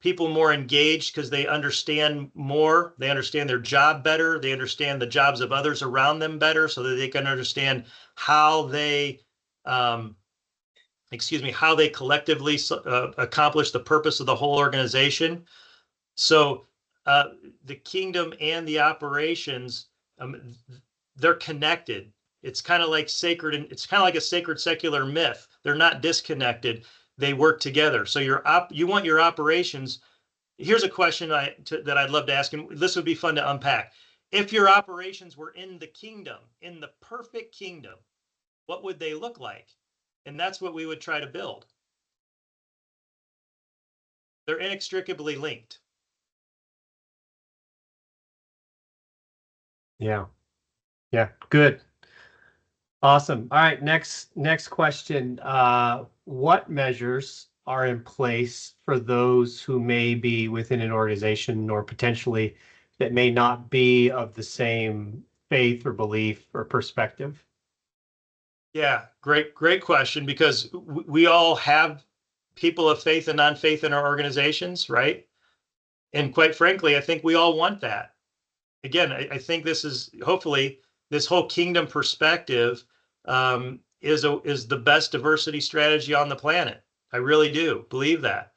people more engaged because they understand more. They understand their job better. They understand the jobs of others around them better, so that they can understand how they, how they collectively accomplish the purpose of the whole organization. So the kingdom and the operations, they're connected. It's kind of like sacred, and it's kind of like a sacred secular myth. They're not disconnected. They work together. So you want your operations. Here's a question that I'd love to ask, and this would be fun to unpack. If your operations were in the kingdom, in the perfect kingdom, what would they look like? And that's what we would try to build. They're inextricably linked. Yeah. Yeah. Good. Awesome. All right. Next question. What measures are in place for those who may be within an organization or potentially that may not be of the same faith or belief or perspective? Yeah, great question, because we all have people of faith and non-faith in our organizations, right? And quite frankly, I think we all want that. Again, I think this is hopefully this whole kingdom perspective is the best diversity strategy on the planet. I really do believe that.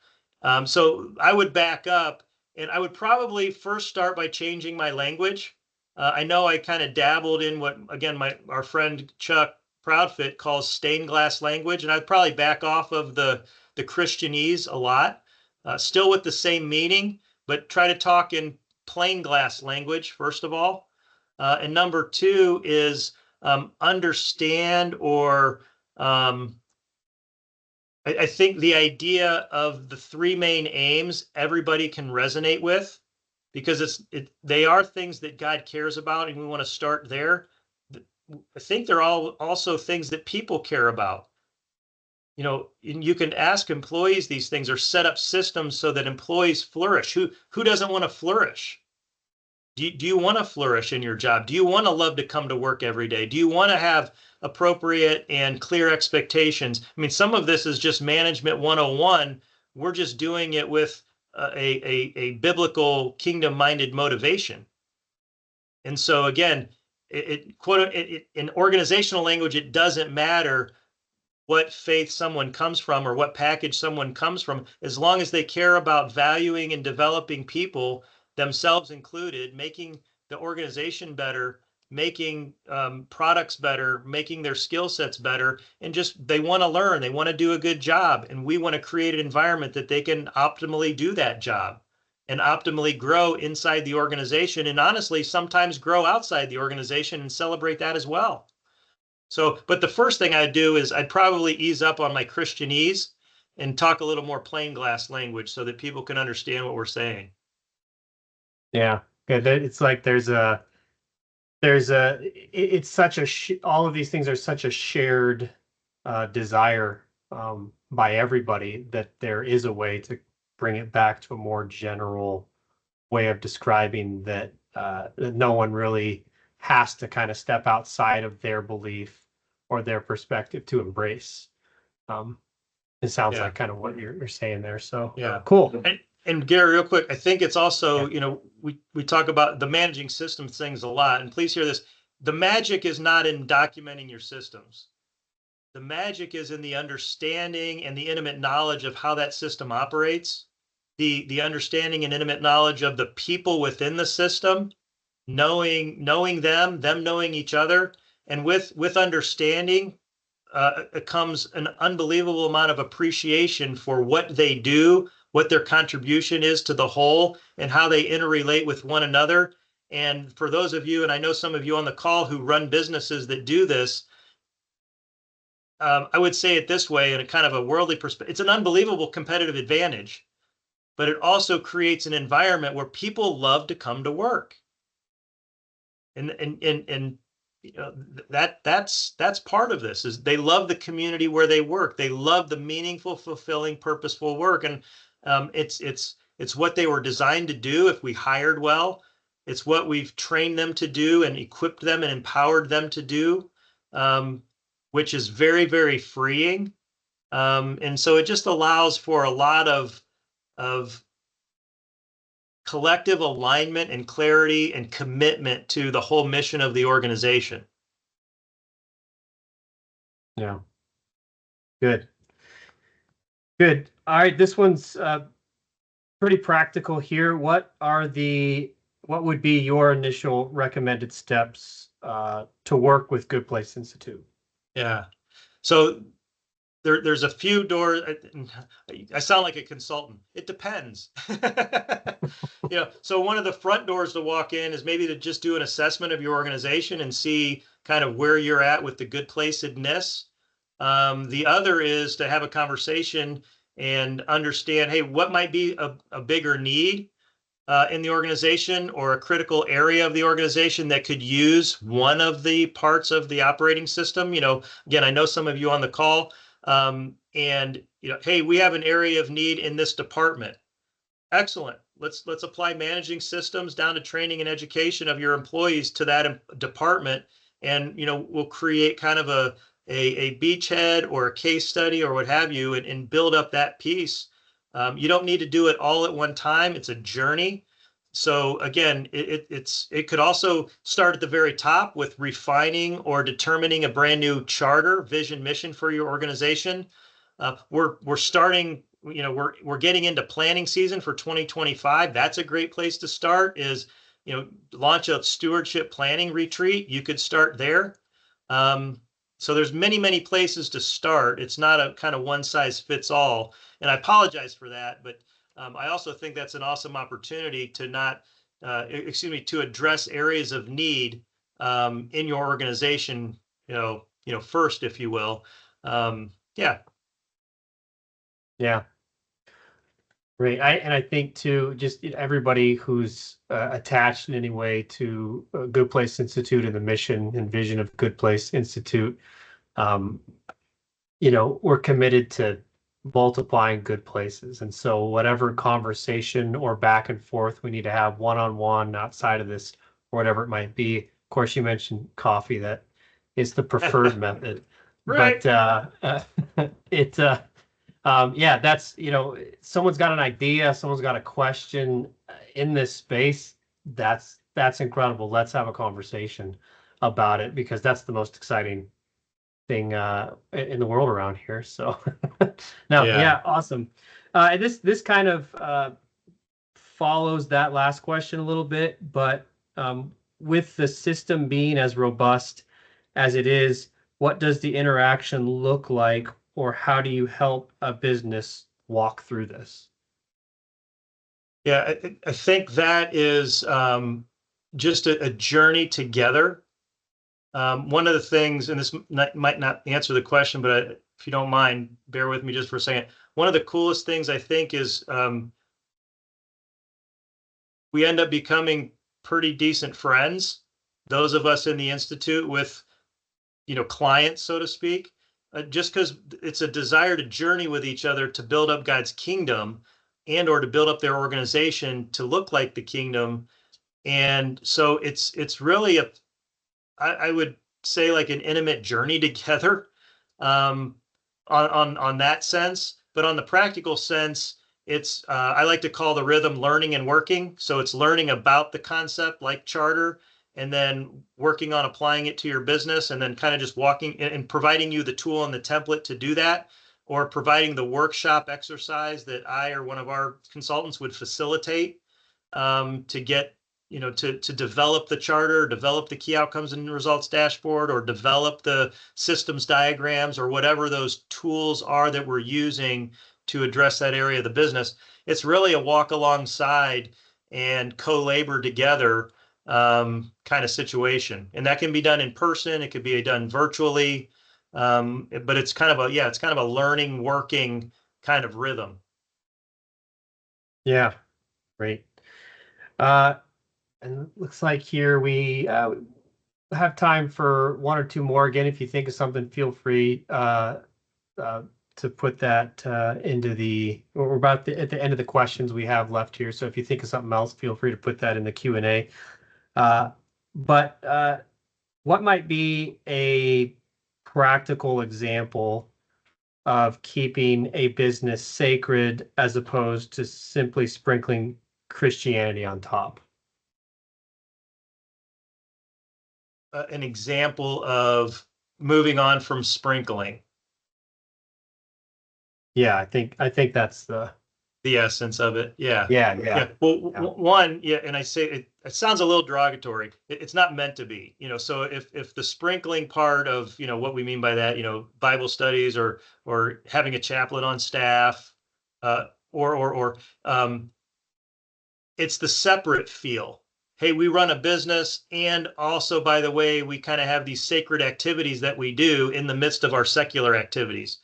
So I would back up, and I would probably first start by changing my language. I know I kind of dabbled in what, again, our friend Chuck Proudfit calls stained glass language, and I'd probably back off of the Christianese a lot, still with the same meaning, but try to talk in plain glass language, first of all. And number two is understand, or I think the idea of the three main aims everybody can resonate with, because they are things that God cares about, and we want to start there. I think they're all also things that people care about. And you can ask employees these things, or set up systems so that employees flourish. Who doesn't want to flourish? Do you want to flourish in your job? Do you want to love to come to work every day? Do you want to have appropriate and clear expectations? I mean, some of this is just management 101. We're just doing it with a biblical kingdom-minded motivation. And so again, in organizational language, it doesn't matter what faith someone comes from or what package someone comes from, as long as they care about valuing and developing people, themselves included, making the organization better, making products better, making their skill sets better, and just they want to learn, they want to do a good job, and we want to create an environment that they can optimally do that job and optimally grow inside the organization, and honestly, sometimes grow outside the organization and celebrate that as well. So, but the first thing I'd do is I'd probably ease up on my Christianese and talk a little more plain glass language so that people can understand what we're saying. Yeah. It's like it's such all of these things are such a shared desire by everybody, that there is a way to bring it back to a more general way of describing that no one really has to kind of step outside of their belief or their perspective to embrace. It sounds like kind of what you're saying there. So yeah, cool. And Gary, real quick, I think it's also, we talk about the managing systems things a lot, and please hear this. The magic is not in documenting your systems. The magic is in the understanding and the intimate knowledge of how that system operates, the understanding and intimate knowledge of the people within the system, knowing them knowing each other, and with understanding, comes an unbelievable amount of appreciation for what they do, what their contribution is to the whole, and how they interrelate with one another. And for those of you, and I know some of you on the call who run businesses that do this, I would say it this way in a kind of a worldly perspective, it's an unbelievable competitive advantage, but it also creates an environment where people love to come to work. And you know, that's part of this is they love the community where they work. They love the meaningful, fulfilling, purposeful work. And it's what they were designed to do if we hired well. It's what we've trained them to do and equipped them and empowered them to do, which is very, very freeing. And so it just allows for a lot of collective alignment and clarity and commitment to the whole mission of the organization. Yeah. Good. Good. All right. This one's pretty practical here. What would be your initial recommended steps to work with Good Place Institute? Yeah. So there's a few doors. I sound like a consultant. It depends. You know, so one of the front doors to walk in is maybe to just do an assessment of your organization and see kind of where you're at with the good placedness. The other is to have a conversation and understand, hey, what might be a bigger need in the organization or a critical area of the organization that could use one of the parts of the operating system. You know, again, I know some of you on the call, and you know, hey, we have an area of need in this department. Excellent. Let's apply managing systems down to training and education of your employees to that department, and you know, we'll create kind of a beachhead or a case study or what have you, and build up that piece. You don't need to do it all at one time. It's a journey. So again, it could also start at the very top with refining or determining a brand new charter, vision, mission for your organization. We're starting, you know, we're getting into planning season for 2025. That's a great place to start. Is, you know, launch a stewardship planning retreat. You could start there. So there's many places to start. It's not a kind of one size fits all. And I apologize for that, but I also think that's an awesome opportunity to to address areas of need in your organization, you know, first, if you will. Yeah. Yeah. Great. I think too, just everybody who's attached in any way to Good Place Institute and the mission and vision of Good Place Institute, you know, we're committed to multiplying good places. And so whatever conversation or back and forth we need to have one-on-one outside of this, or whatever it might be. Of course, you mentioned coffee. That is the preferred method. Right. But yeah, that's, you know, someone's got an idea, someone's got a question in this space. That's incredible. Let's have a conversation about it, because that's the most exciting thing in the world around here. So no, yeah, awesome. This kind of follows that last question a little bit, but with the system being as robust as it is, what does the interaction look like, or how do you help a business walk through this? Yeah, I think that is just a journey together. One of the things, and this might not answer the question, but if you don't mind, bear with me just for a second. One of the coolest things I think is we end up becoming pretty decent friends, those of us in the Institute, with, you know, clients, so to speak, just because it's a desire to journey with each other to build up God's kingdom and or to build up their organization to look like the kingdom. And so it's really I would say like an intimate journey together on that sense. But on the practical sense, it's I like to call the rhythm learning and working. So it's learning about the concept like charter, and then working on applying it to your business, and then kind of just walking and providing you the tool and the template to do that, or providing the workshop exercise that I or one of our consultants would facilitate to get to develop the charter, develop the key outcomes and results dashboard, or develop the systems diagrams, or whatever those tools are that we're using to address that area of the business. It's really a walk alongside and co-labor together kind of situation. And that can be done in person. It could be done virtually. But it's kind of a learning, working kind of rhythm. Yeah, great. And it looks like here we have time for one or two more. Again, if you think of something, feel free to put that into we're about at the end of the questions we have left here. So if you think of something else, feel free to put that in the Q&A. But what might be a practical example of keeping a business sacred as opposed to simply sprinkling Christianity on top? An example of moving on from sprinkling. Yeah, I think that's the essence of it. Yeah. Well, one, and I say it sounds a little derogatory. It's not meant to be, so if the sprinkling part of, what we mean by that, Bible studies or having a chaplain on staff, or it's the separate feel. Hey, we run a business, and also, by the way, we kind of have these sacred activities that we do in the midst of our secular activities.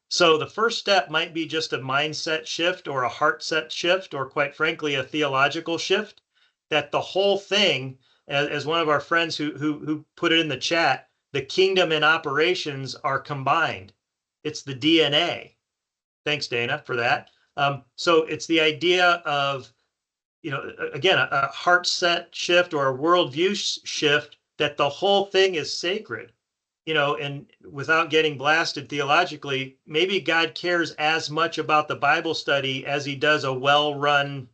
So the first step might be just a mindset shift or a heart set shift, or quite frankly, a theological shift, that the whole thing, as one of our friends who put it in the chat, the kingdom and operations are combined. It's the DNA. Thanks, Dana, for that. So it's the idea of, again, a heart set shift or a worldview shift, that the whole thing is sacred. And without getting blasted theologically, maybe God cares as much about the Bible study as he does a well-run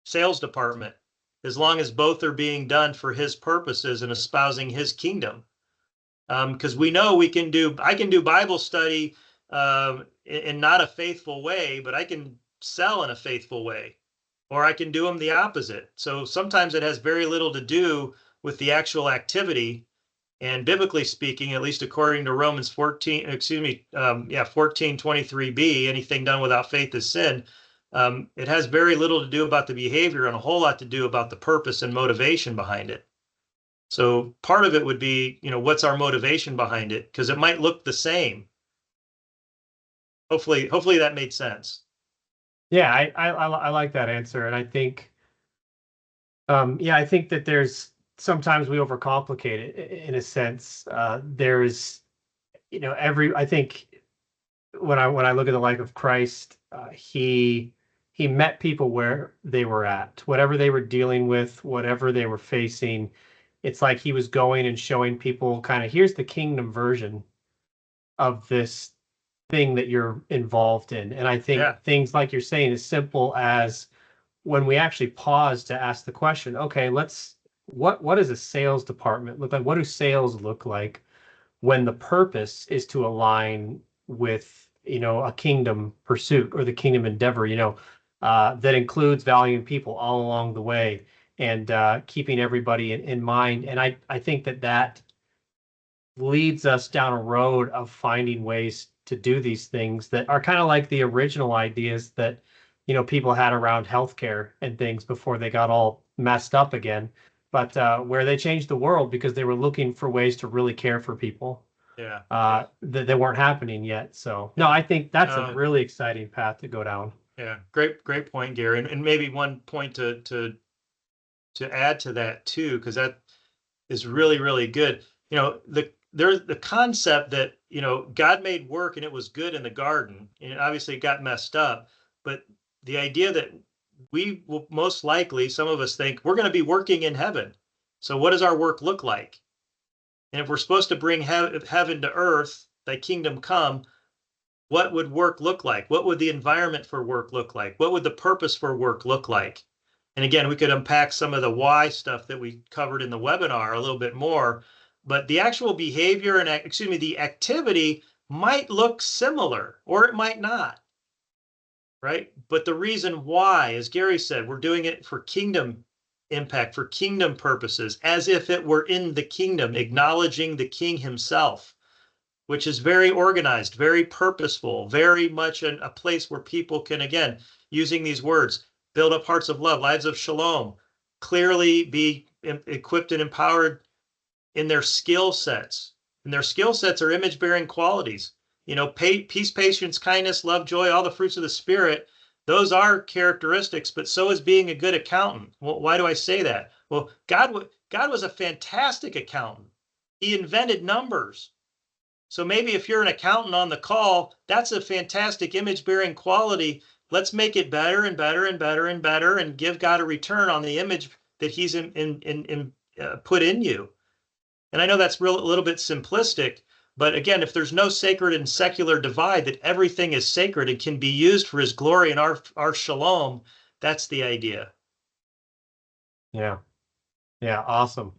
sales department, as long as both are being done for his purposes and espousing his kingdom. Because we know I can do Bible study in not a faithful way, but I can sell in a faithful way, or I can do them the opposite. So sometimes it has very little to do with the actual activity. And biblically speaking, at least according to Romans 14:23b, anything done without faith is sin. It has very little to do about the behavior and a whole lot to do about the purpose and motivation behind it. So part of it would be, what's our motivation behind it? Because it might look the same. Hopefully that made sense. Yeah, I like that answer, and I think, I think that sometimes we overcomplicate it in a sense. There's, I think when I look at the life of Christ, he met people where they were at, whatever they were dealing with, whatever they were facing. It's like he was going and showing people kind of, here's the kingdom version of this thing that you're involved in. And I think things like you're saying, as simple as when we actually pause to ask the question, okay, what does a sales department look like? What do sales look like when the purpose is to align with, a kingdom pursuit or the kingdom endeavor, that includes valuing people all along the way and keeping everybody in mind. And I think that leads us down a road of finding ways to do these things that are kind of like the original ideas that, people had around healthcare and things before they got all messed up again. But where they changed the world because they were looking for ways to really care for people. That weren't happening yet. So no, I think that's a really exciting path to go down. Yeah, great point, Gary. And maybe one point to add to that too, because that is really, really good. There's the concept that, God made work and it was good in the garden, and obviously it got messed up. But the idea that we will most likely, some of us think we're going to be working in heaven. So what does our work look like? And if we're supposed to bring heaven to earth, thy kingdom come, what would work look like? What would the environment for work look like? What would the purpose for work look like? And again, we could unpack some of the why stuff that we covered in the webinar a little bit more, but the actual behavior and the activity might look similar, or it might not, right? But the reason why, as Gary said, we're doing it for kingdom impact, for kingdom purposes, as if it were in the kingdom, acknowledging the king himself, which is very organized, very purposeful, very much a place where people can, again, using these words, build up hearts of love, lives of shalom, clearly be equipped and empowered in their skill sets. And their skill sets are image-bearing qualities. Peace, patience, kindness, love, joy, all the fruits of the Spirit. Those are characteristics, but so is being a good accountant. Well, why do I say that? Well, God was a fantastic accountant. He invented numbers. So maybe if you're an accountant on the call, that's a fantastic image-bearing quality. Let's make it better and better and better and better, and give God a return on the image that He's put in you. And I know that's a little bit simplistic, but again, if there's no sacred and secular divide, that everything is sacred and can be used for His glory and our shalom, that's the idea. Yeah. Yeah. Awesome.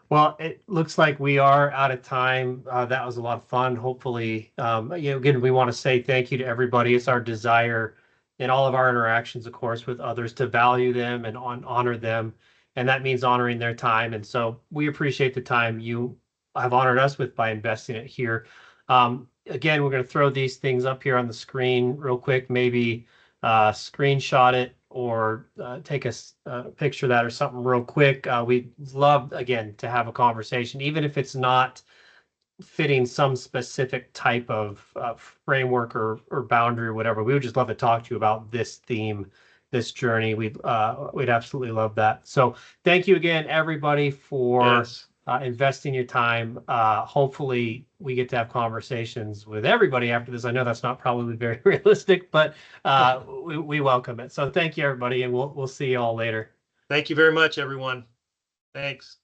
Well, it looks like we are out of time. That was a lot of fun. Hopefully, again, we want to say thank you to everybody. It's our desire in all of our interactions, of course, with others, to value them and honor them. And that means honoring their time. And so we appreciate the time you have honored us with by investing it here. Again, we're going to throw these things up here on the screen real quick, maybe screenshot it or take a picture of that or something real quick. We'd love, again, to have a conversation, even if it's not fitting some specific type of framework or boundary or whatever. We would just love to talk to you about this theme, this journey. We'd absolutely love that. So thank you again, everybody, for Yes. investing your time. Hopefully we get to have conversations with everybody after this. I know that's not probably very realistic, but we welcome it. So thank you, everybody, and we'll see you all later. Thank you very much, everyone. Thanks.